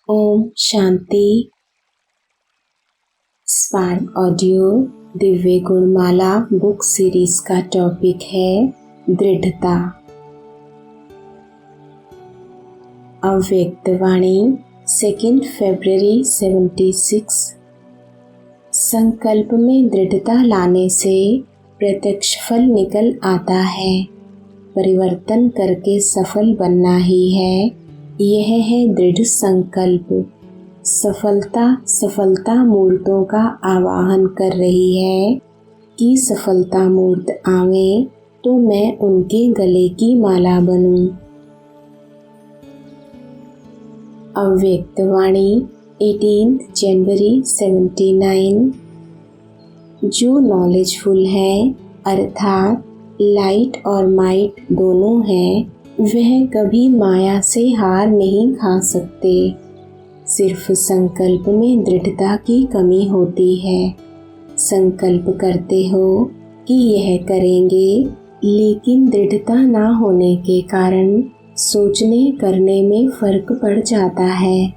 Om Shanti. Spark audio Divya Gunmala book series का topic है दृढ़ता। अव्यक्त वाणी 2 फरवरी 76। संकल्प में दृढ़ता लाने से प्रत्यक्ष फल निकल आता है। परिवर्तन करके सफल बनना ही है, यह है दृढ़ संकल्प। सफलता मूर्तों का आवाहन कर रही है कि सफलता मूर्त आवे तो मैं उनके गले की माला बनूं। अव्यक्त वाणी 18 जनवरी 79। जो नॉलेजफुल है अर्थात लाइट और माइट दोनों हैं, वह कभी माया से हार नहीं खा सकते। सिर्फ संकल्प में दृढ़ता की कमी होती है। संकल्प करते हो कि यह करेंगे, लेकिन दृढ़ता ना होने के कारण सोचने करने में फर्क पड़ जाता है।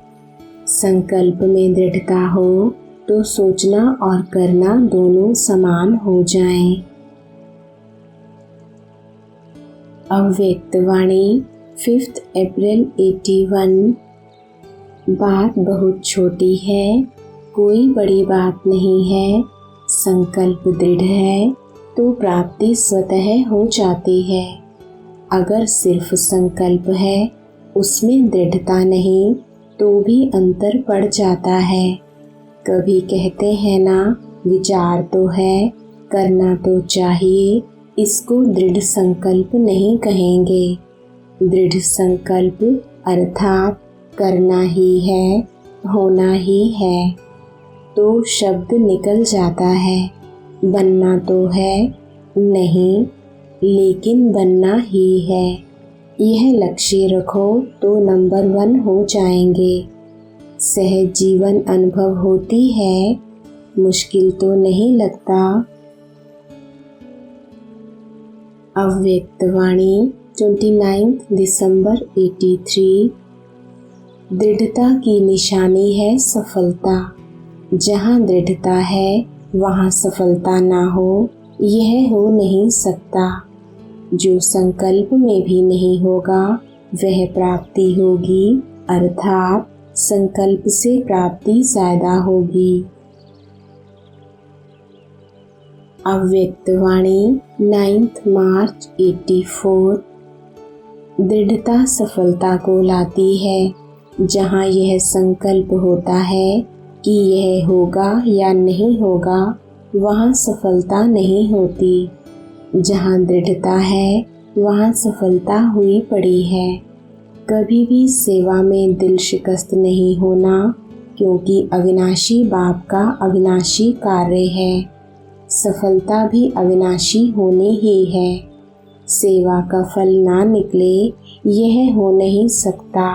संकल्प में दृढ़ता हो तो सोचना और करना दोनों समान हो जाएं। अव्यक्त वाणी 5 अप्रैल 81। बात बहुत छोटी है, कोई बड़ी बात नहीं है। संकल्प दृढ़ है तो प्राप्ति स्वतः हो जाती है। अगर सिर्फ संकल्प है, उसमें दृढ़ता नहीं, तो भी अंतर पड़ जाता है। कभी कहते हैं ना, विचार तो है, करना तो चाहिए, इसको दृढ़ संकल्प नहीं कहेंगे। दृढ़ संकल्प अर्थात करना ही है, होना ही है, तो शब्द निकल जाता है। बनना तो है नहीं, लेकिन बनना ही है। यह लक्ष्य रखो तो नंबर 1 हो जाएंगे। सहज जीवन अनुभव होती है, मुश्किल तो नहीं लगता। अव्यक्त वाणी 29 दिसंबर 83। दृढ़ता की निशानी है सफलता। जहाँ दृढ़ता है वहाँ सफलता ना हो, यह हो नहीं सकता। जो संकल्प में भी नहीं होगा वह प्राप्ति होगी, अर्थात संकल्प से प्राप्ति ज्यादा होगी। अव्यक्त वाणी 9 मार्च 84। दृढ़ता सफलता को लाती है। जहाँ यह संकल्प होता है कि यह होगा या नहीं होगा, वहाँ सफलता नहीं होती। जहाँ दृढ़ता है वहाँ सफलता हुई पड़ी है। कभी भी सेवा में दिल शिकस्त नहीं होना, क्योंकि अविनाशी बाप का अविनाशी कार्य है। सफलता भी अविनाशी होनी ही है। सेवा का फल ना निकले, यह हो नहीं सकता।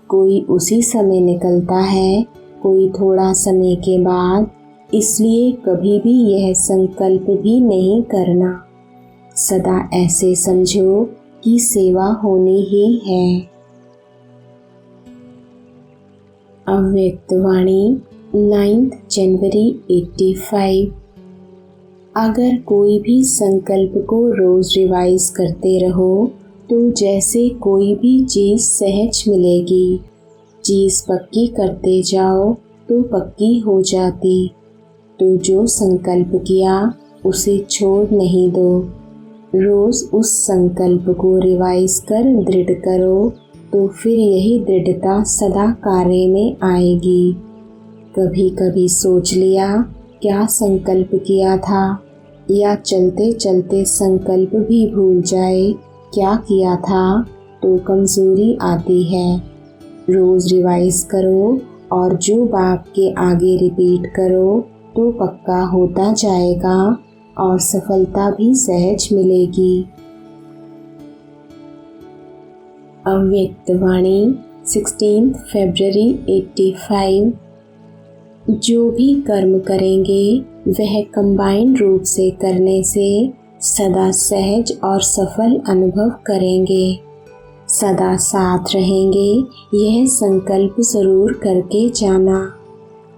कोई उसी समय निकलता है, कोई थोड़ा समय के बाद। इसलिए कभी भी यह संकल्प भी नहीं करना। सदा ऐसे समझो कि सेवा होनी ही है। अव्यक्त वाणी 9 जनवरी 85। अगर कोई भी संकल्प को रोज रिवाइज करते रहो तो जैसे कोई भी चीज़ सहज मिलेगी। चीज़ पक्की करते जाओ तो पक्की हो जाती। तो जो संकल्प किया उसे छोड़ नहीं दो। रोज उस संकल्प को रिवाइज कर दृढ़ करो तो फिर यही दृढ़ता सदा कार्य में आएगी। कभी कभी सोच लिया क्या संकल्प किया था, या चलते चलते संकल्प भी भूल जाए क्या किया था, तो कमजोरी आती है। रोज रिवाइज करो और जो बाप के आगे रिपीट करो तो पक्का होता जाएगा और सफलता भी सहज मिलेगी। अव्यक्त वाणी 16 फरवरी 85। जो भी कर्म करेंगे वह कंबाइंड रूप से करने से सदा सहज और सफल अनुभव करेंगे। सदा साथ रहेंगे, यह संकल्प जरूर करके जाना।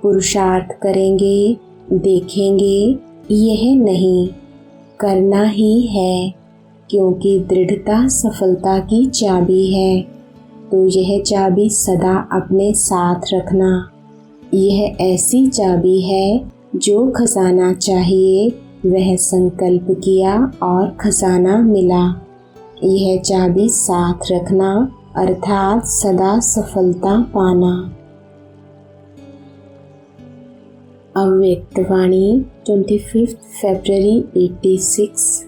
पुरुषार्थ करेंगे, देखेंगे, यह नहीं, करना ही है, क्योंकि दृढ़ता सफलता की चाबी है। तो यह चाबी सदा अपने साथ रखना। यह ऐसी चाबी है जो खजाना चाहिए वह संकल्प किया और खजाना मिला। यह चाबी साथ रखना अर्थात सदा सफलता पाना। अव्यक्तवाणी 25 फरवरी 86।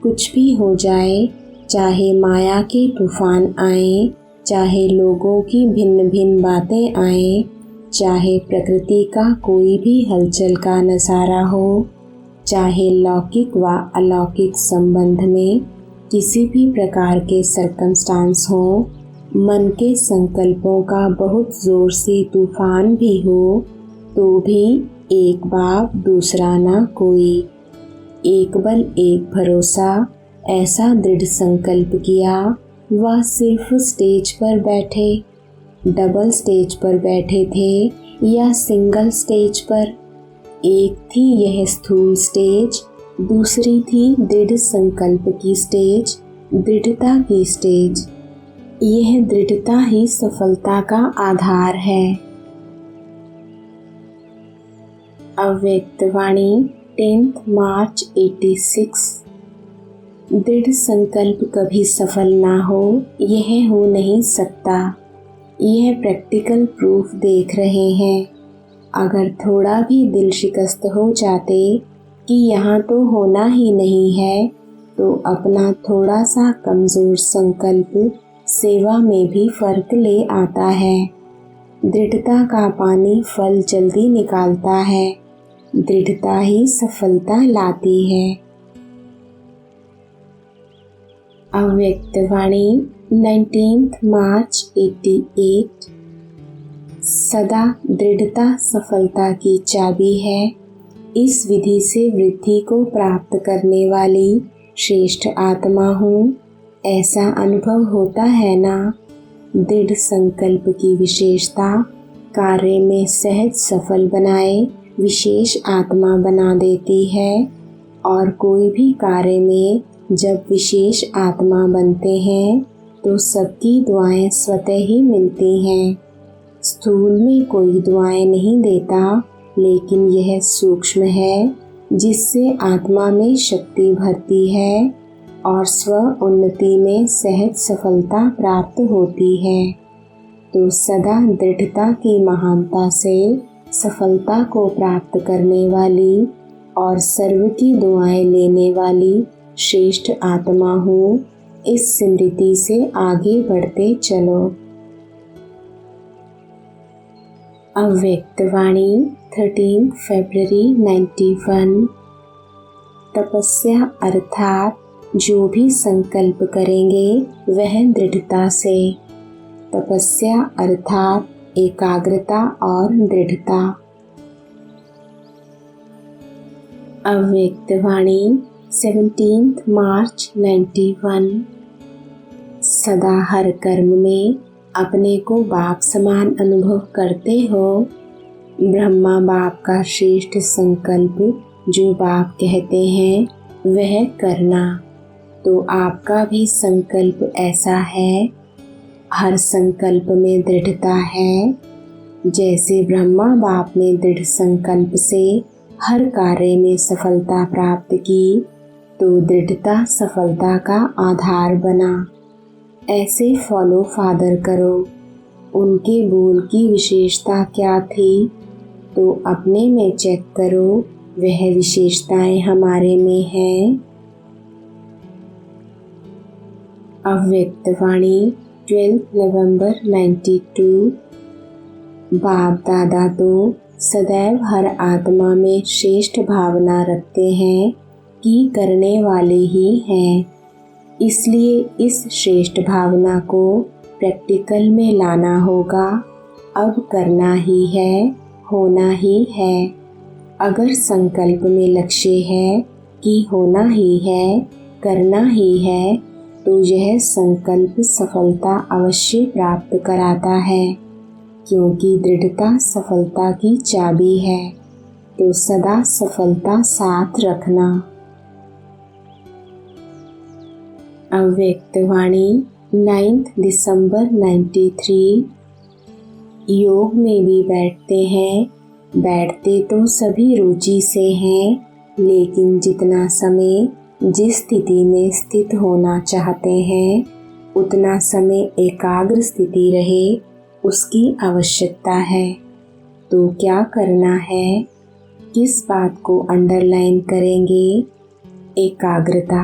कुछ भी हो जाए, चाहे माया के तूफान आए, चाहे लोगों की भिन्न भिन्न बातें आए, चाहे प्रकृति का कोई भी हलचल का नज़ारा हो, चाहे लौकिक व अलौकिक संबंध में किसी भी प्रकार के सर्कमस्टांस हो, मन के संकल्पों का बहुत जोर से तूफान भी हो, तो भी एक बाप दूसरा ना कोई, एक बल एक भरोसा, ऐसा दृढ़ संकल्प किया। वह सिर्फ स्टेज पर बैठे, डबल स्टेज पर बैठे थे या सिंगल स्टेज पर। एक थी यह स्थूल स्टेज, दूसरी थी दृढ़ संकल्प की स्टेज, दृढ़ता की स्टेज। यह दृढ़ता ही सफलता का आधार है। अव्यक्तवाणी 10 मार्च 86। दृढ़ संकल्प कभी सफल ना हो, यह हो नहीं सकता। यह प्रैक्टिकल प्रूफ देख रहे हैं। अगर थोड़ा भी दिल शिकस्त हो जाते कि यहाँ तो होना ही नहीं है, तो अपना थोड़ा सा कमज़ोर संकल्प सेवा में भी फर्क ले आता है। दृढ़ता का पानी फल जल्दी निकालता है, दृढ़ता ही सफलता लाती है। अव्यक्तवाणी 19 मार्च 88। सदा दृढ़ता सफलता की चाबी है। इस विधि से वृद्धि को प्राप्त करने वाली श्रेष्ठ आत्मा हूँ, ऐसा अनुभव होता है ना। दृढ़ संकल्प की विशेषता कार्य में सहज सफल बनाए विशेष आत्मा बना देती है। और कोई भी कार्य में जब विशेष आत्मा बनते हैं तो सबकी दुआएं स्वतः ही मिलती हैं। स्थूल में कोई दुआएं नहीं देता, लेकिन यह सूक्ष्म है जिससे आत्मा में शक्ति भरती है और स्व उन्नति में सहज सफलता प्राप्त होती है। तो सदा दृढ़ता की महानता से सफलता को प्राप्त करने वाली और सर्व की दुआएं लेने वाली श्रेष्ठ आत्मा हूँ, इस स्मृति से आगे बढ़ते चलो। अव्यक्तवाणी 13 फरवरी 91। तपस्या अर्थात जो भी संकल्प करेंगे वह दृढ़ता से। तपस्या अर्थात एकाग्रता और दृढ़ता। अव्यक्तवाणी 17 मार्च 91। सदा हर कर्म में अपने को बाप समान अनुभव करते हो। ब्रह्मा बाप का श्रेष्ठ संकल्प जो बाप कहते हैं वह करना, तो आपका भी संकल्प ऐसा है। हर संकल्प में दृढ़ता है। जैसे ब्रह्मा बाप ने दृढ़ संकल्प से हर कार्य में सफलता प्राप्त की, तो दृढ़ता सफलता का आधार बना। ऐसे फॉलो फादर करो। उनके बोल की विशेषता क्या थी, तो अपने में चेक करो, वह विशेषताएं हमारे में हैं। अव्यक्तवाणी 12 नवंबर 92। बाप दादा तो सदैव हर आत्मा में श्रेष्ठ भावना रखते हैं कि करने वाले ही हैं। इसलिए इस श्रेष्ठ भावना को प्रैक्टिकल में लाना होगा। अब करना ही है, होना ही है। अगर संकल्प में लक्ष्य है कि होना ही है, करना ही है, तो यह संकल्प सफलता अवश्य प्राप्त कराता है, क्योंकि दृढ़ता सफलता की चाबी है। तो सदा सफलता साथ रखना। अव्यक्त वाणी 9 दिसंबर 93। योग में भी बैठते हैं, बैठते तो सभी रुचि से हैं, लेकिन जितना समय जिस स्थिति में स्थित होना चाहते हैं उतना समय एकाग्र स्थिति रहे, उसकी आवश्यकता है। तो क्या करना है, किस बात को अंडरलाइन करेंगे? एकाग्रता।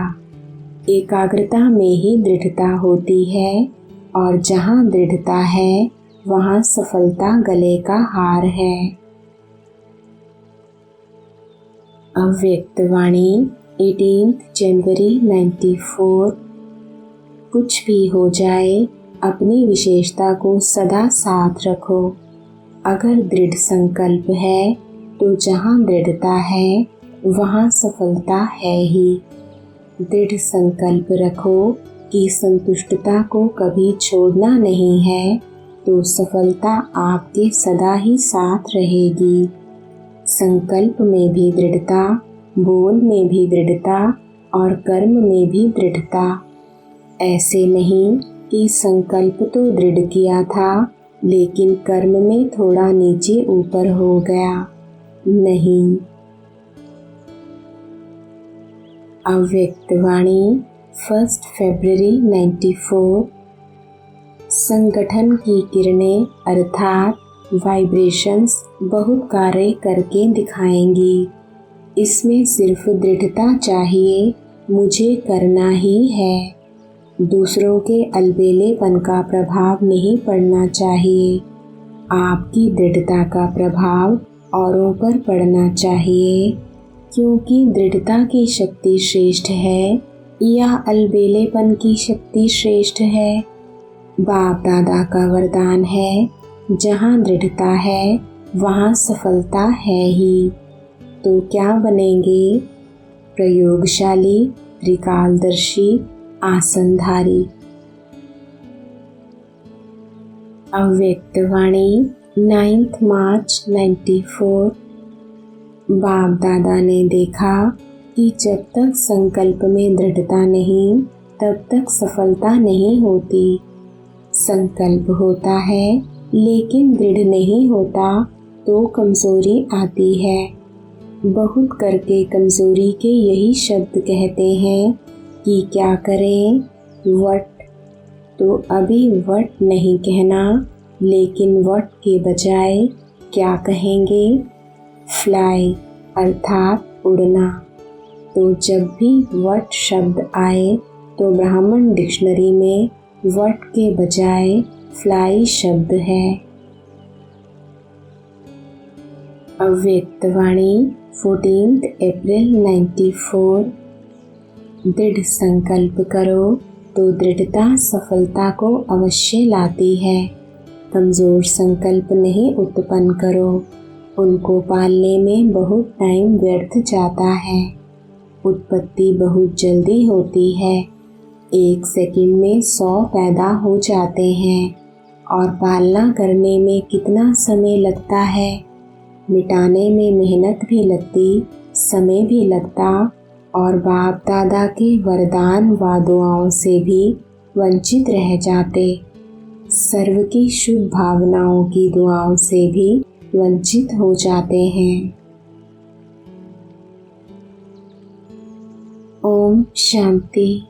एकाग्रता में ही दृढ़ता होती है, और जहाँ दृढ़ता है वहाँ सफलता गले का हार है। अव्यक्त वाणी 18 जनवरी 94। कुछ भी हो जाए, अपनी विशेषता को सदा साथ रखो। अगर दृढ़ संकल्प है तो जहाँ दृढ़ता है वहाँ सफलता है ही। दृढ़ संकल्प रखो कि संतुष्टता को कभी छोड़ना नहीं है, तो सफलता आपके सदा ही साथ रहेगी। संकल्प में भी दृढ़ता, बोल में भी दृढ़ता और कर्म में भी दृढ़ता। ऐसे नहीं कि संकल्प तो दृढ़ किया था लेकिन कर्म में थोड़ा नीचे ऊपर हो गया। नहीं। अव्यक्त वाणी 1 फरवरी 94। संगठन की किरणें अर्थात वाइब्रेशंस बहुत कार्य करके दिखाएंगी। इसमें सिर्फ दृढ़ता चाहिए, मुझे करना ही है। दूसरों के अलबेलेपन का प्रभाव नहीं पड़ना चाहिए। आपकी दृढ़ता का प्रभाव औरों पर पड़ना चाहिए, क्योंकि दृढ़ता की शक्ति श्रेष्ठ है या अलबेलेपन की शक्ति श्रेष्ठ है? बाप दादा का वरदान है, जहाँ दृढ़ता है वहाँ सफलता है ही। तो क्या बनेंगे? प्रयोगशाली, त्रिकालदर्शी, आसनधारी। अव्यक्त वाणी 9 मार्च 94। बाप दादा ने देखा कि जब तक संकल्प में दृढ़ता नहीं तब तक सफलता नहीं होती। संकल्प होता है लेकिन दृढ़ नहीं होता तो कमजोरी आती है। बहुत करके कमजोरी के यही शब्द कहते हैं कि क्या करें, वट। तो अभी वट नहीं कहना, लेकिन वट के बजाय क्या कहेंगे? फ्लाई अर्थात उड़ना। तो जब भी वट शब्द आए तो ब्राह्मण डिक्शनरी में वट के बजाय फ्लाई शब्द है। अव्यक्त वाणी 14 अप्रैल 94। दृढ़ संकल्प करो तो दृढ़ता सफलता को अवश्य लाती है। कमज़ोर संकल्प नहीं उत्पन्न करो, उनको पालने में बहुत टाइम व्यर्थ जाता है। उत्पत्ति बहुत जल्दी होती है, 1 सेकंड में 100 पैदा हो जाते हैं, और पालना करने में कितना समय लगता है। मिटाने में मेहनत भी लगती, समय भी लगता, और बाप दादा के वरदान व दुआओं से भी वंचित रह जाते। सर्व की शुभ भावनाओं की दुआओं से भी वंचित हो जाते हैं। ओम शांति।